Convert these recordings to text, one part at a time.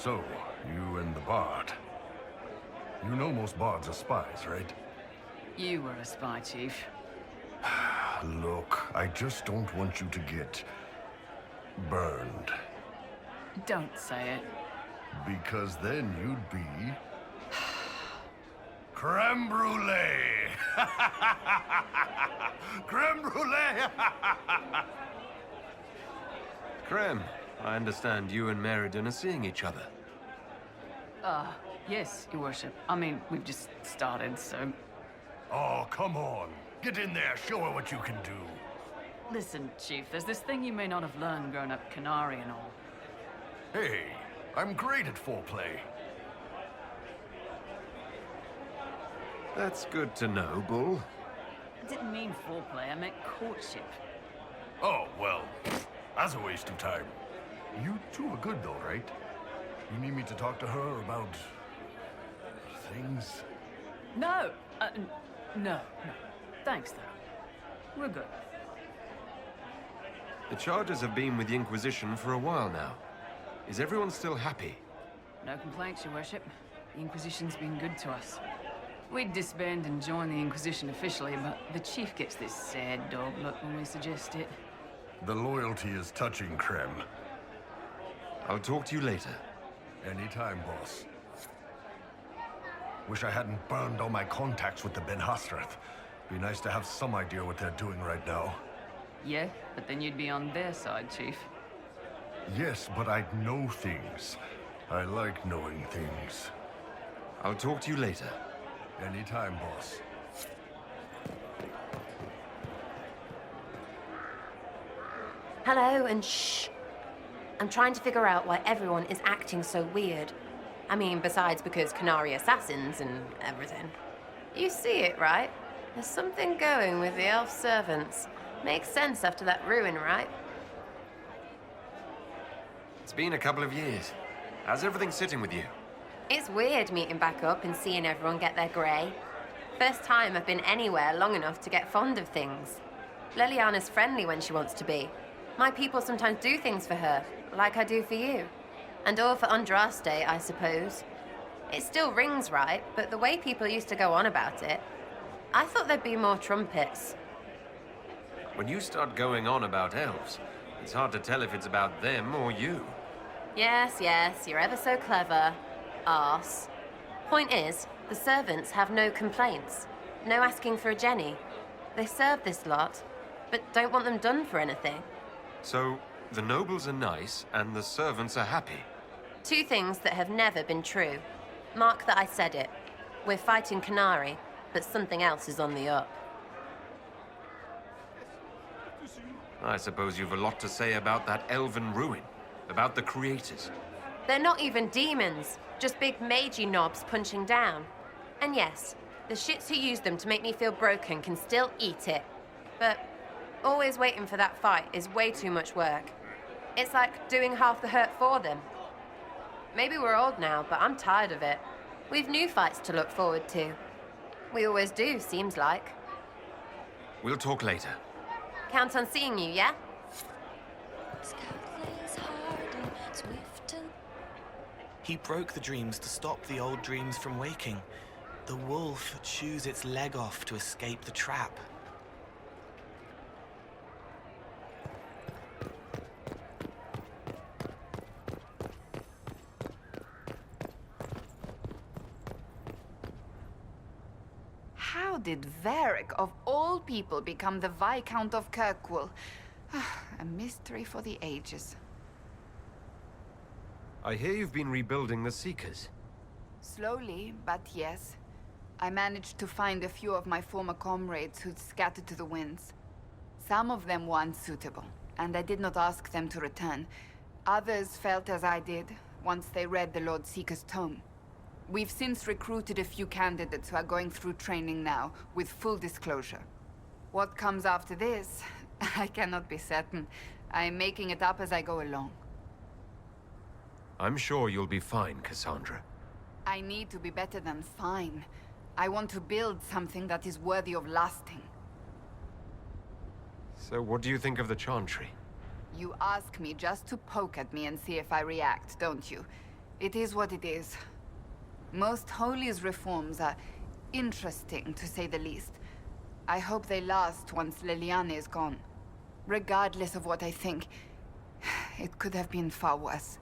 So, you and the bard. You know most bards are spies, right? You were a spy, Chief. Look, I just don't want you to get burned. Don't say it. Because then you'd be creme brulee! Creme brulee! Creme, I understand you and Meriden are seeing each other. Yes, Your Worship. I mean, we've just started, so... Oh, come on. Get in there, show her what you can do. Listen, Chief, there's this thing you may not have learned growing up Canary and all. Hey, I'm great at foreplay. That's good to know, Bull. I didn't mean foreplay, I meant courtship. Oh, well, that's a waste of time. You two are good though, right? You need me to talk to her about... things? No! No. Thanks, though. We're good. The charges have been with the Inquisition for a while now. Is everyone still happy? No complaints, Your Worship. The Inquisition's been good to us. We'd disband and join the Inquisition officially, but the Chief gets this sad dog look when we suggest it. The loyalty is touching, Creme. I'll talk to you later. Anytime, boss. Wish I hadn't burned all my contacts with the Ben Hastrath. Be nice to have some idea what they're doing right now. Yeah, but then you'd be on their side, Chief. Yes, but I'd know things. I like knowing things. I'll talk to you later. Anytime, boss. Hello, and shh. I'm trying to figure out why everyone is acting so weird. I mean, besides because Canary assassins and everything. You see it, right? There's something going with the elf servants. Makes sense after that ruin, right? It's been a couple of years. How's everything sitting with you? It's weird meeting back up and seeing everyone get their grey. First time I've been anywhere long enough to get fond of things. Leliana's friendly when she wants to be. My people sometimes do things for her, like I do for you. And all for Andraste, I suppose. It still rings right, but the way people used to go on about it, I thought there'd be more trumpets. When you start going on about elves, it's hard to tell if it's about them or you. Yes, you're ever so clever. Arse. Point is, the servants have no complaints. No asking for a Jenny. They serve this lot, but don't want them done for anything. So, the nobles are nice, and the servants are happy. Two things that have never been true. Mark that I said it. We're fighting Canary, but something else is on the up. I suppose you've a lot to say about that elven ruin. About the creators. They're not even demons, just big magey knobs punching down. And yes, the shits who use them to make me feel broken can still eat it. But always waiting for that fight is way too much work. It's like doing half the hurt for them. Maybe we're old now, but I'm tired of it. We've new fights to look forward to. We always do, seems like. We'll talk later. Count on seeing you, yeah? He broke the dreams to stop the old dreams from waking. The wolf chews its leg off to escape the trap. How did Varric, of all people, become the Viscount of Kirkwall? A mystery for the ages. I hear you've been rebuilding the Seekers. Slowly, but yes. I managed to find a few of my former comrades who'd scattered to the winds. Some of them were unsuitable, and I did not ask them to return. Others felt as I did, once they read the Lord Seeker's tome. We've since recruited a few candidates who are going through training now, with full disclosure. What comes after this, I cannot be certain. I'm making it up as I go along. I'm sure you'll be fine, Cassandra. I need to be better than fine. I want to build something that is worthy of lasting. So what do you think of the Chantry? You ask me just to poke at me and see if I react, don't you? It is what it is. Most Holy's reforms are interesting, to say the least. I hope they last once Liliana is gone. Regardless of what I think, it could have been far worse.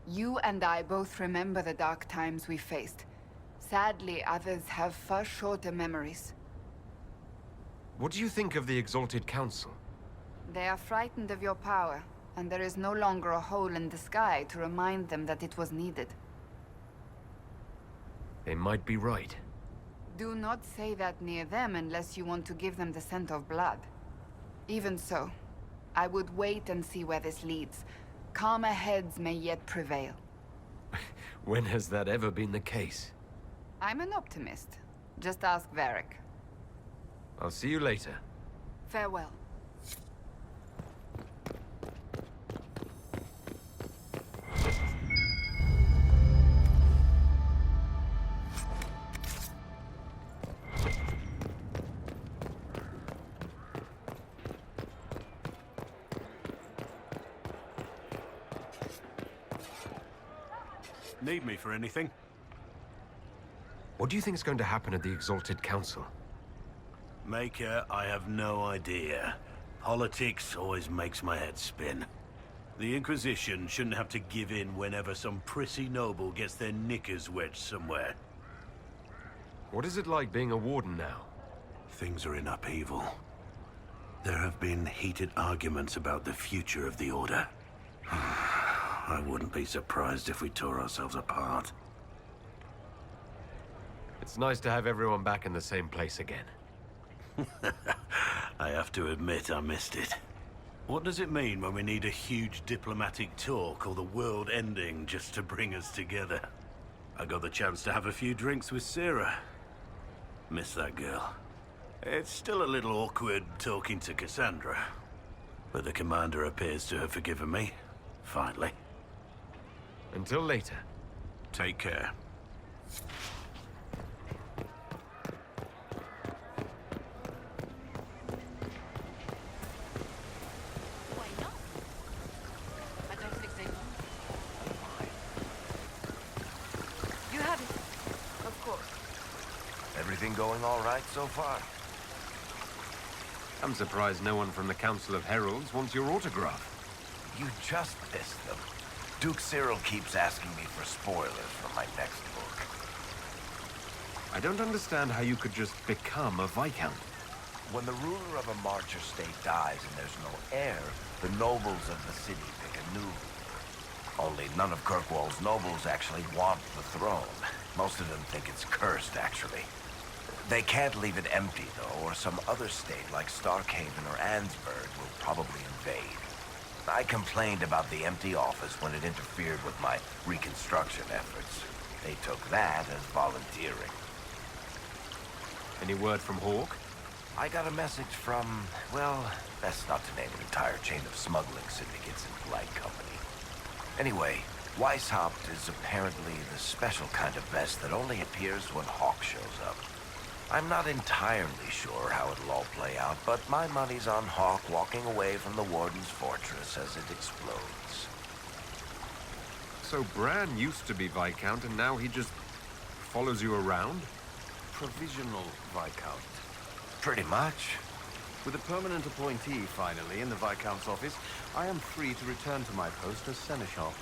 You and I both remember the dark times we faced. Sadly, others have far shorter memories. What do you think of the Exalted Council? They are frightened of your power, and there is no longer a hole in the sky to remind them that it was needed. They might be right. Do not say that near them unless you want to give them the scent of blood. Even so, I would wait and see where this leads. Calmer heads may yet prevail. When has that ever been the case? I'm an optimist. Just ask Varric. I'll see you later. Farewell. Need me for anything? What do you think is going to happen at the Exalted Council? Maker, I have no idea. Politics always makes my head spin. The Inquisition shouldn't have to give in whenever some prissy noble gets their knickers wedged somewhere. What is it like being a warden now? Things are in upheaval. There have been heated arguments about the future of the Order. I wouldn't be surprised if we tore ourselves apart. It's nice to have everyone back in the same place again. I have to admit I missed it. What does it mean when we need a huge diplomatic talk or the world ending just to bring us together? I got the chance to have a few drinks with Sarah. Miss that girl. It's still a little awkward talking to Cassandra. But the commander appears to have forgiven me. Finally. Until later. Take care. Why not? I don't think they will. You have it. Of course. Everything going all right so far? I'm surprised no one from the Council of Heralds wants your autograph. You just missed them. Duke Cyril keeps asking me for spoilers for my next book. I don't understand how you could just become a Viscount. When the ruler of a Marcher state dies and there's no heir, the nobles of the city pick a new ruler. Only none of Kirkwall's nobles actually want the throne. Most of them think it's cursed, actually. They can't leave it empty, though, or some other state like Starkhaven or Ansburg will probably invade. I complained about the empty office when it interfered with my reconstruction efforts. They took that as volunteering. Any word from Hawk? I got a message from, well, best not to name an entire chain of smuggling syndicates in polite company. Anyway, Weishaupt is apparently the special kind of vest that only appears when Hawk shows up. I'm not entirely sure how it'll all play out, but my money's on Hawk walking away from the Warden's fortress as it explodes. So Bran used to be Viscount, and now he just follows you around? Provisional Viscount. Pretty much. With a permanent appointee, finally, in the Viscount's office, I am free to return to my post as Seneschal.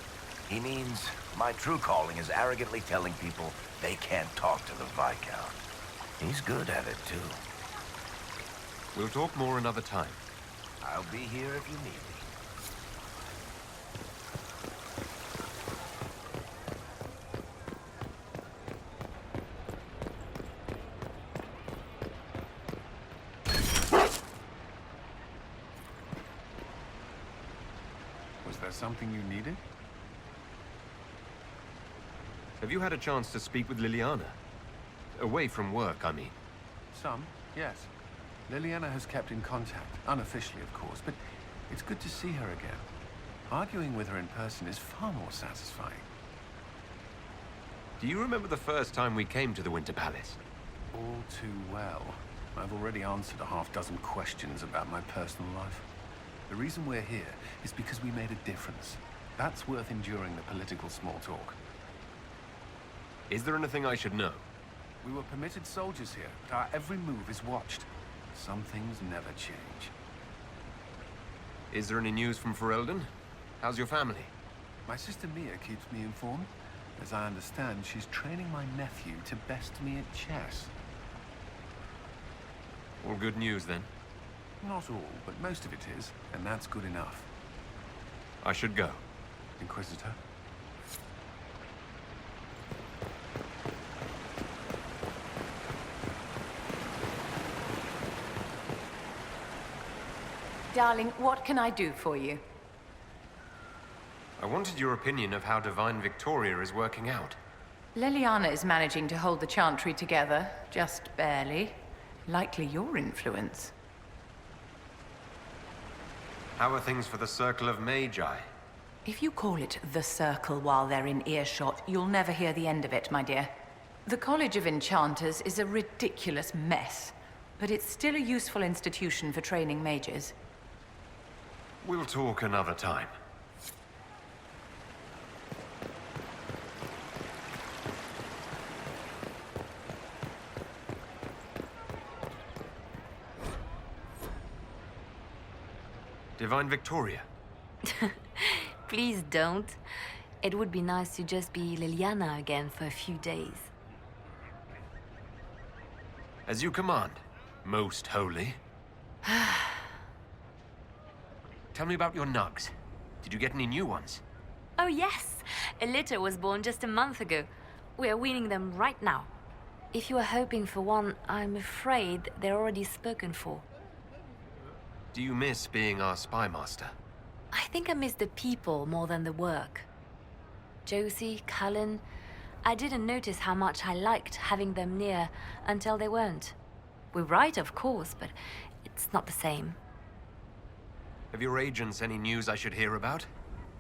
He means my true calling is arrogantly telling people they can't talk to the Viscount. He's good at it, too. We'll talk more another time. I'll be here if you need me. Was there something you needed? Have you had a chance to speak with Liliana? Away from work, I mean. Some, yes. Liliana has kept in contact, unofficially of course, but it's good to see her again. Arguing with her in person is far more satisfying. Do you remember the first time we came to the Winter Palace? All too well. I've already answered a half-dozen questions about my personal life. The reason we're here is because we made a difference. That's worth enduring the political small talk. Is there anything I should know? We were permitted soldiers here, but our every move is watched. Some things never change. Is there any news from Ferelden? How's your family? My sister Mia keeps me informed. As I understand, she's training my nephew to best me at chess. All good news, then? Not all, but most of it is, and that's good enough. I should go. Inquisitor? Darling, what can I do for you? I wanted your opinion of how Divine Victoria is working out. Leliana is managing to hold the Chantry together, just barely. Likely your influence. How are things for the Circle of Magi? If you call it the Circle while they're in earshot, you'll never hear the end of it, my dear. The College of Enchanters is a ridiculous mess, but it's still a useful institution for training mages. We'll talk another time. Divine Victoria. Please don't. It would be nice to just be Liliana again for a few days. As you command, most holy. Tell me about your nugs. Did you get any new ones? Oh yes! A litter was born just a month ago. We are weaning them right now. If you are hoping for one, I'm afraid they're already spoken for. Do you miss being our spy master? I think I miss the people more than the work. Josie, Cullen, I didn't notice how much I liked having them near until they weren't. We write, of course, but it's not the same. Have your agents any news I should hear about?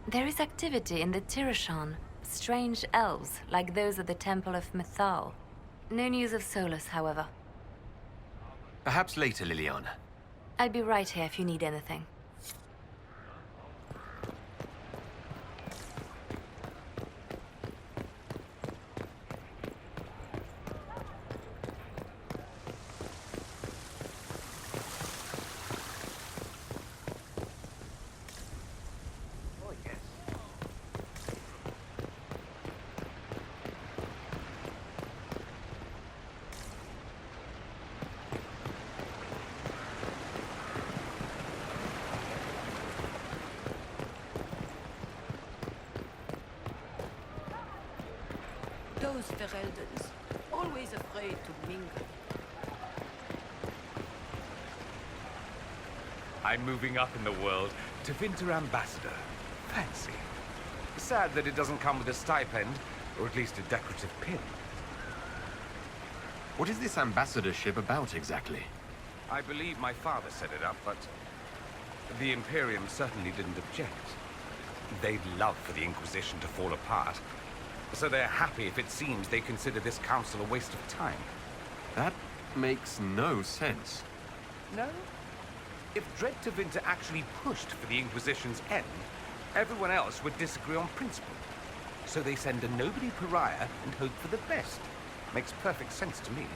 There is activity in the Tirashan. Strange elves, like those at the Temple of Mythal. No news of Solus, however. Perhaps later, Liliana. I'll be right here if you need anything. Those Fereldans, always afraid to mingle. I'm moving up in the world to Winter Ambassador. Fancy. Sad that it doesn't come with a stipend, or at least a decorative pin. What is this ambassadorship about, exactly? I believe my father set it up, but the Imperium certainly didn't object. They'd love for the Inquisition to fall apart, so they're happy if it seems they consider this council a waste of time. That makes no sense. No? If Dread to Winter actually pushed for the Inquisition's end, everyone else would disagree on principle. So they send a nobody pariah and hope for the best. Makes perfect sense to me.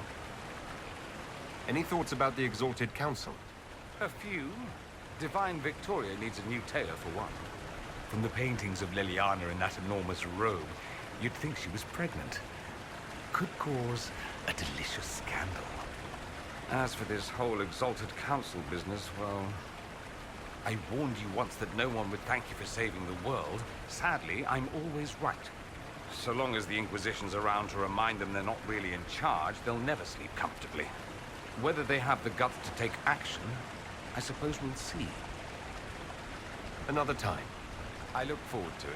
Any thoughts about the Exalted Council? A few. Divine Victoria needs a new tailor for one. From the paintings of Liliana in that enormous robe, you'd think she was pregnant. Could cause a delicious scandal. As for this whole Exalted Council business, well, I warned you once that no one would thank you for saving the world. Sadly, I'm always right. So long as the Inquisition's around to remind them they're not really in charge, they'll never sleep comfortably. Whether they have the guts to take action, I suppose we'll see. Another time. I look forward to it.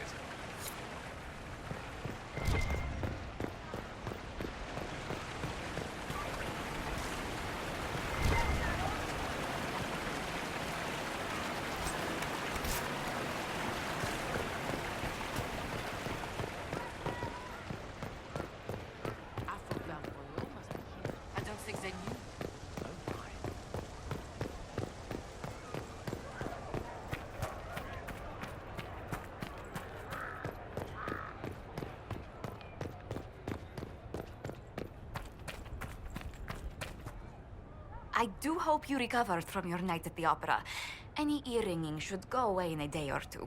I don't think they knew. I do hope you recovered from your night at the opera. Any ear-ringing should go away in a day or two.